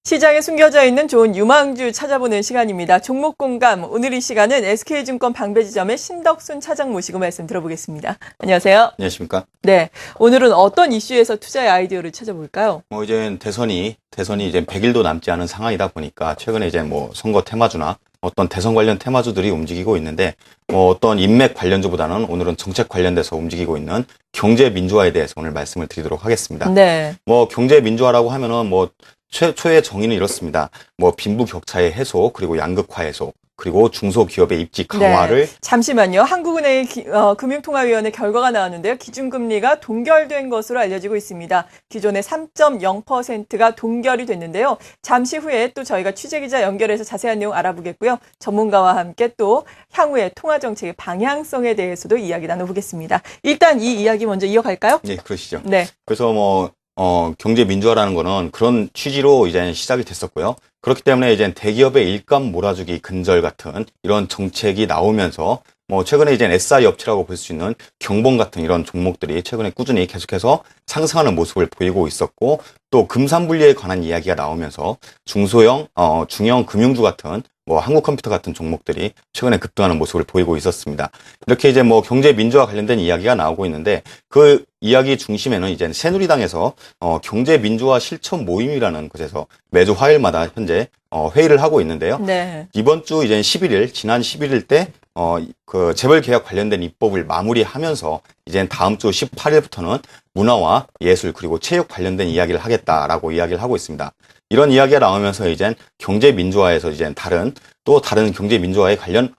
시장에 숨겨져 있는 좋은 유망주 찾아보는 시간입니다. 종목 공감. 오늘 이 시간은 SK증권 방배지점의 신덕순 차장 모시고 말씀 들어보겠습니다. 안녕하세요. 안녕하십니까? 네. 오늘은 어떤 이슈에서 투자의 아이디어를 찾아볼까요? 이제 대선이 이제 100일도 남지 않은 상황이다 보니까 최근에 이제 선거 테마주나 어떤 대선 관련 테마주들이 움직이고 있는데 어떤 인맥 관련주보다는 오늘은 정책 관련돼서 움직이고 있는 경제 민주화에 대해서 오늘 말씀을 드리도록 하겠습니다. 네. 경제 민주화라고 하면은 최초의 정의는 이렇습니다. 빈부 격차의 해소, 그리고 양극화 해소, 그리고 중소기업의 입지 강화를. 네. 잠시만요. 한국은행 금융통화위원회 결과가 나왔는데요. 기준금리가 동결된 것으로 알려지고 있습니다. 기존의 3.0%가 동결이 됐는데요. 잠시 후에 또 저희가 취재기자 연결해서 자세한 내용 알아보겠고요. 전문가와 함께 또 향후의 통화정책의 방향성에 대해서도 이야기 나눠보겠습니다. 일단 이 이야기 먼저 이어갈까요? 네, 그러시죠. 네. 그래서 경제 민주화라는 거는 그런 취지로 이제 시작이 됐었고요. 그렇기 때문에 이제 대기업의 일감 몰아주기 근절 같은 이런 정책이 나오면서 최근에 이제 SI 업체라고 볼 수 있는 경봉 같은 이런 종목들이 최근에 꾸준히 계속해서 상승하는 모습을 보이고 있었고, 또 금산분리에 관한 이야기가 나오면서 중소형, 중형 금융주 같은 한국컴퓨터 같은 종목들이 최근에 급등하는 모습을 보이고 있었습니다. 이렇게 이제 경제 민주화 관련된 이야기가 나오고 있는데, 그 이야기 중심에는 이제 새누리당에서 경제 민주화 실천 모임이라는 곳에서 매주 화요일마다 현재 회의를 하고 있는데요. 네. 이번 주 이제 지난 11일 때 그 재벌 개혁 관련된 입법을 마무리하면서 이제 다음 주 18일부터는 문화와 예술 그리고 체육 관련된 이야기를 하겠다라고 이야기를 하고 있습니다. 이런 이야기가 나오면서 이제 경제 민주화에서 이제 다른 경제 민주화에 관련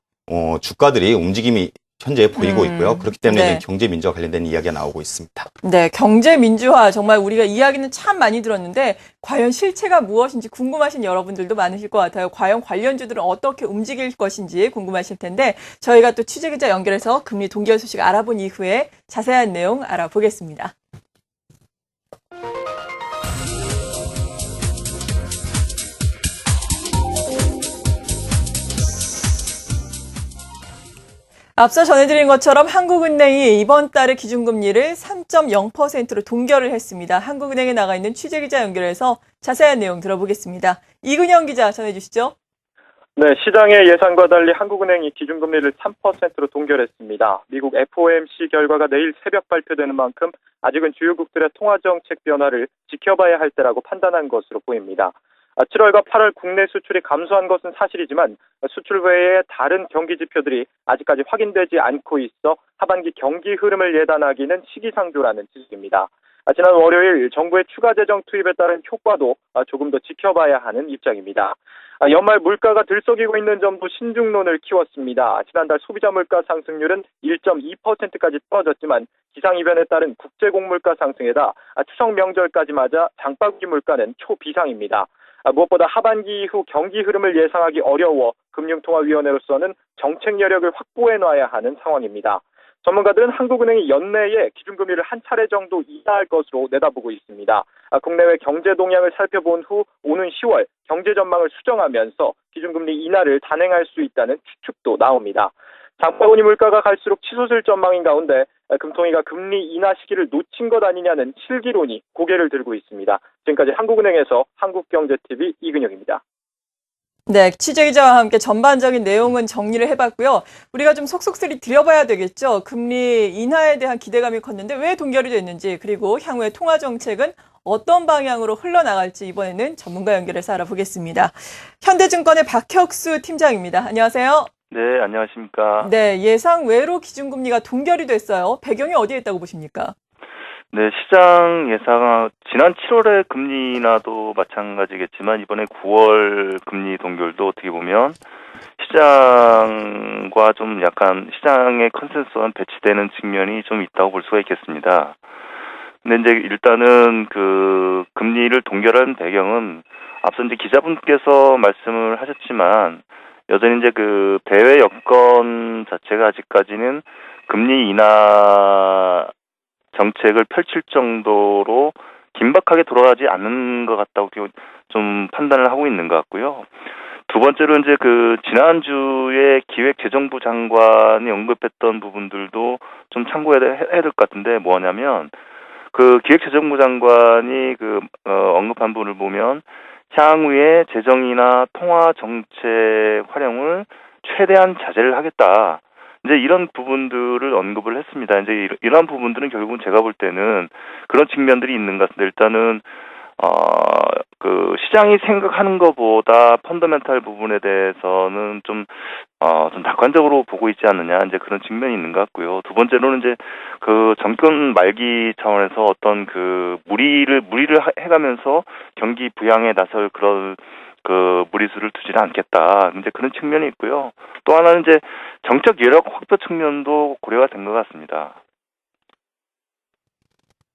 주가들이 움직임이 현재 보이고 있고요. 그렇기 때문에 네. 이제 경제 민주화 관련된 이야기가 나오고 있습니다. 네, 경제 민주화 정말 우리가 이야기는 참 많이 들었는데 과연 실체가 무엇인지 궁금하신 여러분들도 많으실 것 같아요. 과연 관련주들은 어떻게 움직일 것인지 궁금하실 텐데 저희가 또 취재기자 연결해서 금리 동결 소식 알아본 이후에 자세한 내용 알아보겠습니다. 앞서 전해드린 것처럼 한국은행이 이번 달에 기준금리를 3.0%로 동결을 했습니다. 한국은행에 나가 있는 취재기자 연결해서 자세한 내용 들어보겠습니다. 이근영 기자 전해주시죠. 네, 시장의 예상과 달리 한국은행이 기준금리를 3%로 동결했습니다. 미국 FOMC 결과가 내일 새벽 발표되는 만큼 아직은 주요국들의 통화정책 변화를 지켜봐야 할 때라고 판단한 것으로 보입니다. 7월과 8월 국내 수출이 감소한 것은 사실이지만 수출 외의 다른 경기 지표들이 아직까지 확인되지 않고 있어 하반기 경기 흐름을 예단하기는 시기상조라는 지적입니다. 지난 월요일 정부의 추가 재정 투입에 따른 효과도 조금 더 지켜봐야 하는 입장입니다. 연말 물가가 들썩이고 있는 점도 신중론을 키웠습니다. 지난달 소비자 물가 상승률은 1.2%까지 떨어졌지만 기상이변에 따른 국제공물가 상승에다 추석 명절까지 맞아 장바구니 물가는 초비상입니다. 무엇보다 하반기 이후 경기 흐름을 예상하기 어려워 금융통화위원회로서는 정책 여력을 확보해놔야 하는 상황입니다. 전문가들은 한국은행이 연내에 기준금리를 한 차례 정도 인하할 것으로 내다보고 있습니다. 국내외 경제 동향을 살펴본 후 오는 10월 경제 전망을 수정하면서 기준금리 인하를 단행할 수 있다는 추측도 나옵니다. 장바구니 물가가 갈수록 치솟을 전망인 가운데 금통위가 금리 인하 시기를 놓친 것 아니냐는 실기론이 고개를 들고 있습니다. 지금까지 한국은행에서 한국경제TV 이근영입니다. 네, 취재기자와 함께 전반적인 내용은 정리를 해봤고요. 우리가 좀 속속들이 들여봐야 되겠죠. 금리 인하에 대한 기대감이 컸는데 왜 동결이 됐는지, 그리고 향후의 통화정책은 어떤 방향으로 흘러나갈지 이번에는 전문가 연결해서 알아보겠습니다. 현대증권의 박혁수 팀장입니다. 안녕하세요. 네, 안녕하십니까. 네, 예상 외로 기준금리가 동결이 됐어요. 배경이 어디에 있다고 보십니까? 네, 시장 예상, 지난 7월의 금리 인하도 마찬가지겠지만, 이번에 9월 금리 동결도 어떻게 보면, 시장과 좀 약간, 시장의 컨센서스와 배치되는 측면이 좀 있다고 볼 수가 있겠습니다. 근데 이제 일단은 그, 금리를 동결한 배경은, 앞서 이제 기자분께서 말씀을 하셨지만, 여전히 이제 그, 대외 여건 자체가 아직까지는 금리 인하 정책을 펼칠 정도로 긴박하게 돌아가지 않는 것 같다고 좀 판단을 하고 있는 것 같고요. 두 번째로 이제 그 지난주에 기획재정부 장관이 언급했던 부분들도 좀 참고해야 될 것 같은데 뭐냐면 그 기획재정부 장관이 언급한 부분을 보면 향후에 재정이나 통화 정책 활용을 최대한 자제를 하겠다. 이제 이런 부분들을 언급을 했습니다. 이제 이러한 부분들은 결국은 제가 볼 때는 그런 측면들이 있는 것 같습니다. 일단은 그 시장이 생각하는 것보다 펀더멘탈 부분에 대해서는 좀 낙관적으로 보고 있지 않느냐, 이제 그런 측면이 있는 것 같고요. 두 번째로는 이제 그 정권 말기 차원에서 어떤 그 무리를 해가면서 경기 부양에 나설 그런 그 무리수를 두지는 않겠다. 이제 그런 측면이 있고요. 또 하나는 이제 정책 여력 확보 측면도 고려가 된 것 같습니다.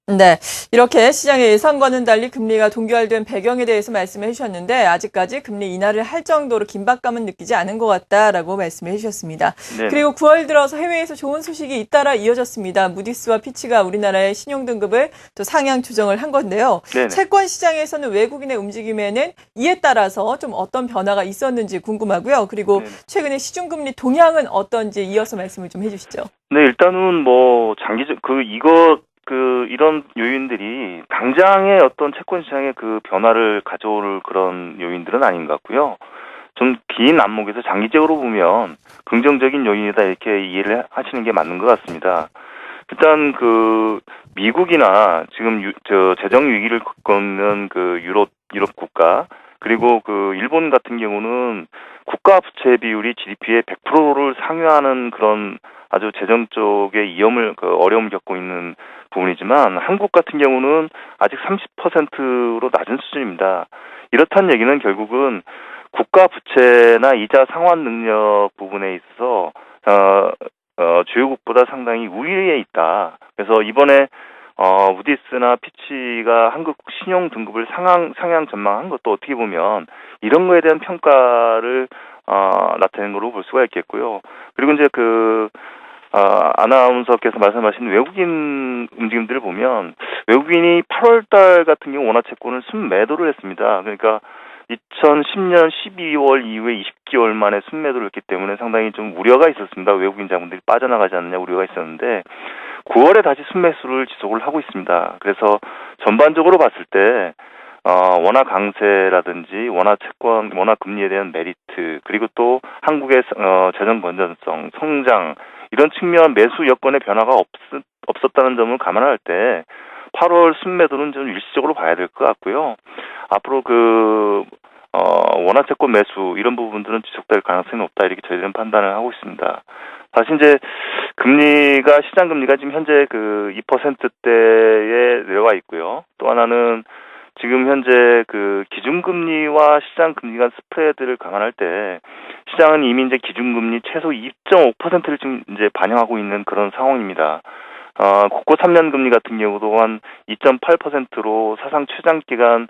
네, 이렇게 시장의 예상과는 달리 금리가 동결된 배경에 대해서 말씀해 주셨는데 아직까지 금리 인하를 할 정도로 긴박감은 느끼지 않은 것 같다라고 말씀해 주셨습니다. 네네. 그리고 9월 들어서 해외에서 좋은 소식이 잇따라 이어졌습니다. 무디스와 피치가 우리나라의 신용 등급을 또 상향 조정을 한 건데요. 네네. 채권 시장에서는 외국인의 움직임에는 이에 따라서 좀 어떤 변화가 있었는지 궁금하고요. 그리고 네네. 최근에 시중금리 동향은 어떤지 이어서 말씀을 좀 해주시죠. 네, 일단은 뭐 장기적 이런 요인들이 당장의 어떤 채권 시장의 그 변화를 가져올 그런 요인들은 아닌 것 같고요. 좀 긴 안목에서 장기적으로 보면 긍정적인 요인이다 이렇게 이해를 하시는 게 맞는 것 같습니다. 일단 그 미국이나 지금 재정 위기를 겪고 있는 그 유럽 국가, 그리고 그 일본 같은 경우는 국가 부채 비율이 GDP의 100%를 상회하는 그런 아주 재정 쪽의 어려움을 겪고 있는 부분이지만 한국 같은 경우는 아직 30%로 낮은 수준입니다. 이렇다는 얘기는 결국은 국가 부채나 이자 상환 능력 부분에 있어서 주요국보다 상당히 우위에 있다. 그래서 이번에 무디스나 피치가 한국 신용 등급을 상향 전망한 것도 어떻게 보면 이런 거에 대한 평가를 나타낸 걸로 볼 수가 있겠고요. 그리고 이제 아나운서께서 말씀하신 외국인 움직임들을 보면 외국인이 8월달 같은 경우 원화채권을 순매도를 했습니다. 그러니까 2010년 12월 이후에 20개월 만에 순매도를 했기 때문에 상당히 좀 우려가 있었습니다. 외국인 자본들이 빠져나가지 않느냐 우려가 있었는데 9월에 다시 순매수를 지속을 하고 있습니다. 그래서 전반적으로 봤을 때 원화 강세라든지 원화 채권, 원화 금리에 대한 메리트, 그리고 또 한국의 재정 건전성, 성장, 이런 측면 매수 여건의 변화가 없었다는 점을 감안할 때 8월 순매도는 좀 일시적으로 봐야 될 것 같고요. 앞으로 원화 채권 매수 이런 부분들은 지속될 가능성이 높다 이렇게 저희들은 판단을 하고 있습니다. 사실 이제 시장 금리가 지금 현재 2%대에 내려가 있고요. 또 하나는 지금 현재 기준금리와 시장 금리 간 스프레드를 감안할 때 시장은 이미 이제 기준금리 최소 2.5%를 지금 이제 반영하고 있는 그런 상황입니다. 국고 3년 금리 같은 경우도 한 2.8%로 사상 최장 기간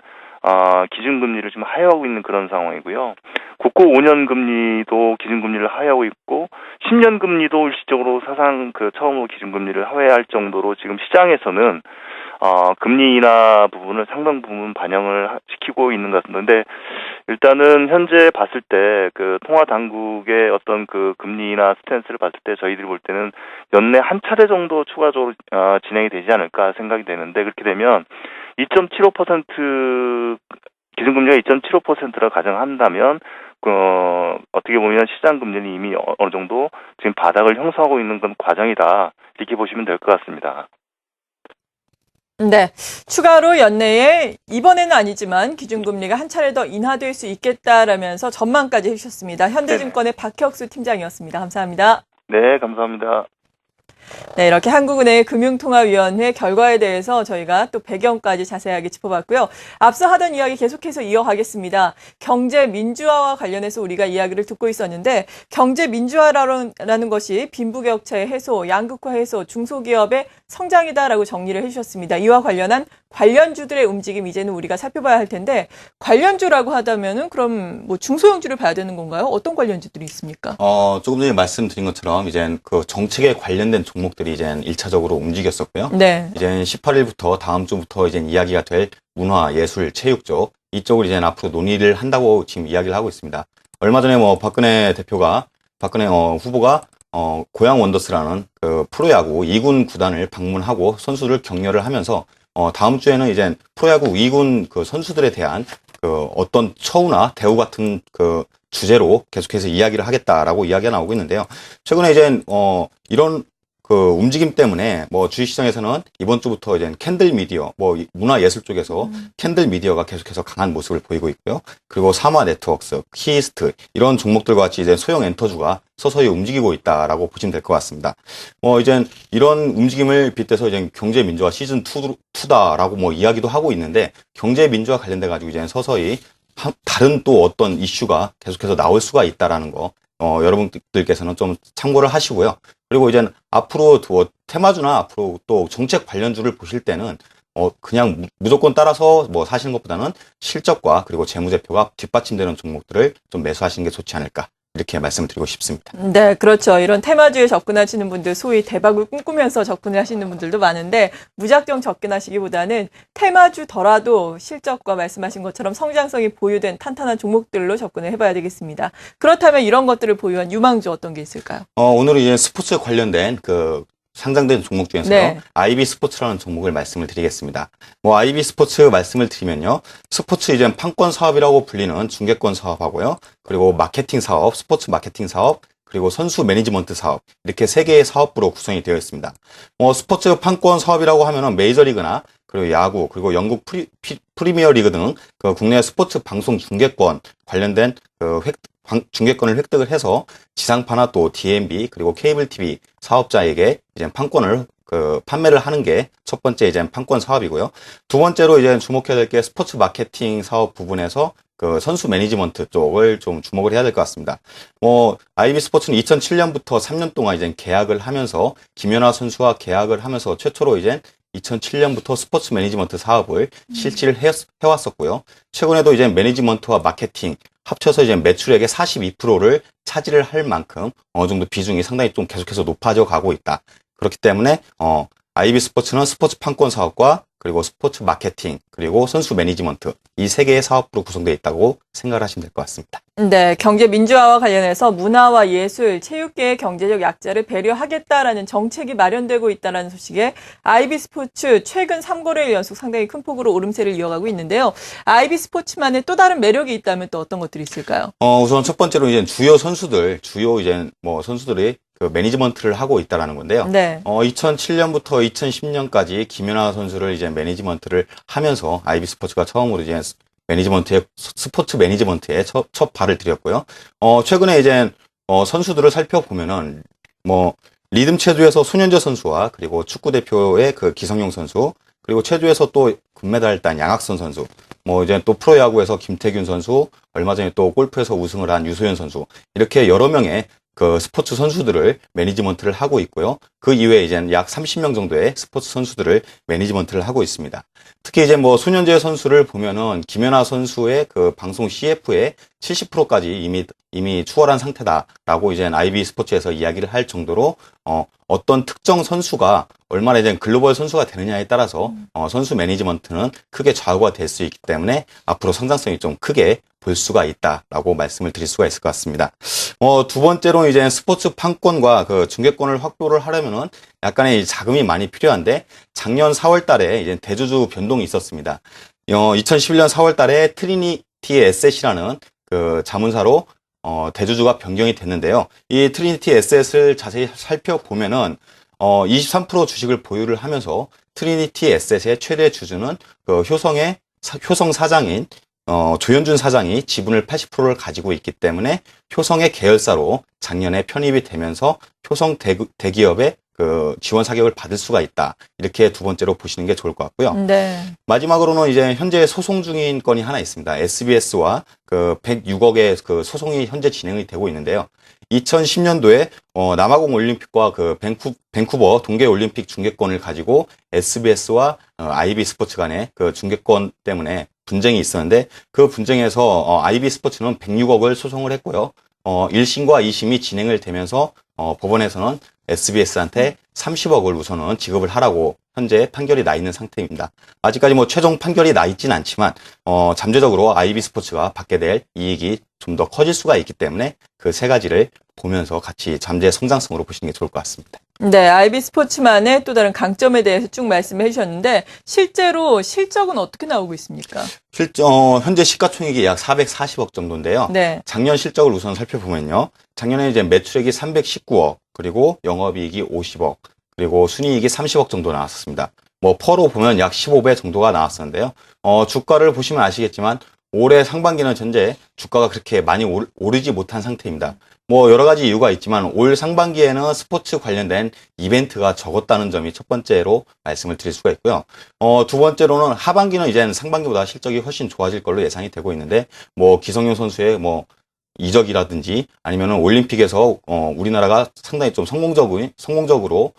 기준금리를 지금 하회하고 있는 그런 상황이고요. 국고 5년 금리도 기준금리를 하회하고 있고 10년 금리도 일시적으로 사상 처음으로 기준금리를 하회할 정도로 지금 시장에서는 금리 인하 부분을 상당 부분 반영을 시키고 있는 것 같습니다. 근데 일단은 현재 봤을 때 통화 당국의 어떤 금리 인하 스탠스를 봤을 때 저희들이 볼 때는 연내 한 차례 정도 추가적으로 진행이 되지 않을까 생각이 되는데, 그렇게 되면 2.75% 기준금리가 2.75%라 가정한다면 어떻게 보면 시장 금리는 이미 어느 정도 지금 바닥을 형성하고 있는 건 과정이다 이렇게 보시면 될 것 같습니다. 네, 추가로 연내에 이번에는 아니지만 기준금리가 한 차례 더 인하될 수 있겠다라면서 전망까지 해주셨습니다. 현대증권의 박혁수 팀장이었습니다. 감사합니다. 네, 감사합니다. 네, 이렇게 한국은행의 금융통화위원회 결과에 대해서 저희가 또 배경까지 자세하게 짚어봤고요. 앞서 하던 이야기 계속해서 이어가겠습니다. 경제 민주화와 관련해서 우리가 이야기를 듣고 있었는데, 경제 민주화라는 것이 빈부격차의 해소, 양극화 해소, 중소기업의 성장이다라고 정리를 해주셨습니다. 이와 관련한 관련주들의 움직임 이제는 우리가 살펴봐야 할 텐데, 관련주라고 하다면은 그럼 뭐 중소형주를 봐야 되는 건가요? 어떤 관련주들이 있습니까? 조금 전에 말씀드린 것처럼 이제 정책에 관련된 종목들이 이제 1차적으로 움직였었고요. 네. 이제 18일부터 다음 주부터 이제 이야기가 될 문화, 예술, 체육 쪽 이쪽을 이제 앞으로 논의를 한다고 지금 이야기를 하고 있습니다. 얼마 전에 박근혜 후보가 고양 원더스라는 프로야구 2군 구단을 방문하고 선수를 격려를 하면서 다음 주에는 이제 프로야구 2군 선수들에 대한 그 어떤 처우나 대우 같은 그 주제로 계속해서 이야기를 하겠다라고 이야기가 나오고 있는데요. 최근에 이제 이런 그 움직임 때문에 뭐 주식시장에서는 이번 주부터 이제 캔들 미디어, 뭐 문화예술 쪽에서 캔들 미디어가 계속해서 강한 모습을 보이고 있고요. 그리고 사마 네트워크스, 키이스트 이런 종목들과 같이 이제 소형 엔터주가 서서히 움직이고 있다라고 보시면 될 것 같습니다. 이제 이런 움직임을 빗대서 이제 경제 민주화 시즌 2다라고 뭐 이야기도 하고 있는데 경제 민주화 관련돼 가지고 이제 서서히 다른 또 어떤 이슈가 계속해서 나올 수가 있다라는 거 여러분들께서는 좀 참고를 하시고요. 그리고 이제 앞으로 테마주나 앞으로 또 정책 관련주를 보실 때는 그냥 무조건 따라서 뭐 사시는 것보다는 실적과 그리고 재무제표가 뒷받침되는 종목들을 좀 매수하시는 게 좋지 않을까. 이렇게 말씀드리고 싶습니다. 네, 그렇죠. 이런 테마주에 접근하시는 분들, 소위 대박을 꿈꾸면서 접근을 하시는 분들도 많은데 무작정 접근하시기보다는 테마주더라도 실적과 말씀하신 것처럼 성장성이 보유된 탄탄한 종목들로 접근을 해봐야 되겠습니다. 그렇다면 이런 것들을 보유한 유망주 어떤 게 있을까요? 오늘은 이제 스포츠 관련된 상장된 종목 중에서요. 네. IB 스포츠라는 종목을 말씀을 드리겠습니다. IB 스포츠 말씀을 드리면요. 스포츠 이제 판권 사업이라고 불리는 중개권 사업하고요. 그리고 마케팅 사업, 스포츠 마케팅 사업, 그리고 선수 매니지먼트 사업 이렇게 세 개의 사업부로 구성이 되어 있습니다. 스포츠 판권 사업이라고 하면은 메이저리그나 그리고 야구 그리고 영국 프리미어 리그 등 그 국내 스포츠 방송 중개권 관련된 중개권을 획득을 해서 지상파나 또 DMB 그리고 케이블 TV 사업자에게 이제 판권을 판매를 하는 게 첫 번째 이제 판권 사업이고요. 두 번째로 이제 주목해야 될 게 스포츠 마케팅 사업 부분에서 선수 매니지먼트 쪽을 좀 주목을 해야 될 것 같습니다. IB 스포츠는 2007년부터 3년 동안 이제 계약을 하면서 김연아 선수와 계약을 하면서 최초로 이제 2007년부터 스포츠 매니지먼트 사업을 실시를 해왔었고요. 최근에도 이제 매니지먼트와 마케팅 합쳐서 이제 매출액의 42%를 차지를 할 만큼 어느 정도 비중이 상당히 좀 계속해서 높아져 가고 있다. 그렇기 때문에 IB 스포츠는 스포츠 판권 사업과 그리고 스포츠 마케팅 그리고 선수 매니지먼트 이 세 개의 사업부로 구성되어 있다고 생각을 하시면 될 것 같습니다. 네, 경제 민주화와 관련해서 문화와 예술, 체육계의 경제적 약자를 배려하겠다라는 정책이 마련되고 있다는 소식에 IB 스포츠 최근 3거래일 연속 상당히 큰 폭으로 오름세를 이어가고 있는데요. IB 스포츠만의 또 다른 매력이 있다면 또 어떤 것들이 있을까요? 우선 첫 번째로 이제 주요 이제 선수들이 매니지먼트를 하고 있다라는 건데요. 네. 2007년부터 2010년까지 김연아 선수를 이제 매니지먼트를 하면서 IB 스포츠가 처음으로 이제 스포츠 매니지먼트에 첫 발을 들였고요. 최근에 이제 선수들을 살펴보면은 리듬 체조에서 손현재 선수와 그리고 축구 대표의 기성용 선수 그리고 체조에서 또 금메달 딴 양학선 선수 이제 또 프로야구에서 김태균 선수 얼마 전에 또 골프에서 우승을 한 유소연 선수 이렇게 여러 명의 스포츠 선수들을 매니지먼트를 하고 있고요. 그 이외에 이제 약 30명 정도의 스포츠 선수들을 매니지먼트를 하고 있습니다. 특히 이제 손현재 선수를 보면은 김연아 선수의 방송 CF의 70%까지 이미 추월한 상태다라고 이제 IB 스포츠에서 이야기를 할 정도로 어떤 특정 선수가 얼마나 이제 글로벌 선수가 되느냐에 따라서 선수 매니지먼트는 크게 좌우가 될 수 있기 때문에 앞으로 성장성이 좀 크게 볼 수가 있다라고 말씀을 드릴 수가 있을 것 같습니다. 두 번째로 이제 스포츠 판권과 중개권을 확보를 하려면은 약간의 자금이 많이 필요한데 작년 4월 달에 이제 대주주 변동이 있었습니다. 2011년 4월 달에 트리니티 에셋이라는 자문사로 대주주가 변경이 됐는데요. 이 트리니티 에셋을 자세히 살펴보면은 23% 주식을 보유를 하면서 트리니티 에셋의 최대 주주는 효성 사장인 조현준 사장이 지분을 80%를 가지고 있기 때문에 효성의 계열사로 작년에 편입이 되면서 효성 대기업의 지원 사격을 받을 수가 있다. 이렇게 두 번째로 보시는 게 좋을 것 같고요. 네. 마지막으로는 이제 현재 소송 중인 건이 하나 있습니다. SBS와 106억의 소송이 현재 진행이 되고 있는데요. 2010년도에 남아공 올림픽과 밴쿠버 동계 올림픽 중계권을 가지고 SBS와 IB 스포츠 간의 중계권 때문에 분쟁이 있었는데 그 분쟁에서 IB 스포츠는 106억을 소송을 했고요. 1심과 2심이 진행을 되면서 법원에서는 SBS한테 30억을 우선은 지급을 하라고 현재 판결이 나 있는 상태입니다. 아직까지 최종 판결이 나 있진 않지만 잠재적으로 IB 스포츠가 받게 될 이익이 좀 더 커질 수가 있기 때문에 그 세 가지를 보면서 같이 잠재 성장성으로 보시는 게 좋을 것 같습니다. 네, IB 스포츠만의 또 다른 강점에 대해서 쭉 말씀해 주셨는데 실제로 실적은 어떻게 나오고 있습니까? 현재 시가총액이 약 440억 정도인데요. 네. 작년 실적을 우선 살펴보면요. 작년에 이제 매출액이 319억, 그리고 영업이익이 50억, 그리고 순이익이 30억 정도 나왔었습니다. 뭐 퍼로 보면 약 15배 정도가 나왔었는데요. 주가를 보시면 아시겠지만 올해 상반기는 현재 주가가 그렇게 많이 오르지 못한 상태입니다. 뭐 여러 가지 이유가 있지만 올 상반기에는 스포츠 관련된 이벤트가 적었다는 점이 첫 번째로 말씀을 드릴 수가 있고요. 두 번째로는 하반기는 이제는 상반기보다 실적이 훨씬 좋아질 걸로 예상이 되고 있는데, 뭐 기성용 선수의 뭐 이적이라든지 아니면은 올림픽에서 우리나라가 상당히 좀 성공적으로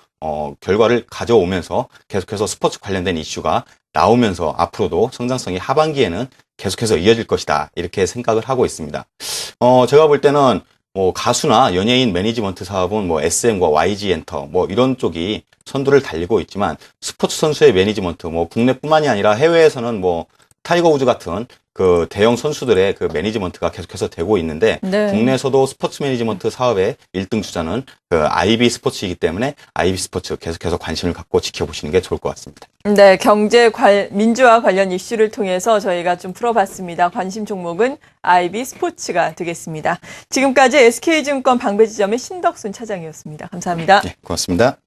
결과를 가져오면서 계속해서 스포츠 관련된 이슈가 나오면서 앞으로도 성장성이 하반기에는 계속해서 이어질 것이다, 이렇게 생각을 하고 있습니다. 제가 볼 때는 뭐 가수나 연예인 매니지먼트 사업은 뭐 SM과 YG 엔터 뭐 이런 쪽이 선두를 달리고 있지만, 스포츠 선수의 매니지먼트, 뭐 국내뿐만이 아니라 해외에서는 뭐 타이거 우즈 같은 그 대형 선수들의 그 매니지먼트가 계속해서 되고 있는데, 네. 국내에서도 스포츠 매니지먼트 사업의 1등 주자는 그 IB 스포츠이기 때문에 IB 스포츠 계속해서 관심을 갖고 지켜보시는 게 좋을 것 같습니다. 네, 민주화 관련 이슈를 통해서 저희가 좀 풀어봤습니다. 관심 종목은 IB 스포츠가 되겠습니다. 지금까지 SK증권 방배지점의 신덕순 차장이었습니다. 감사합니다. 네, 고맙습니다.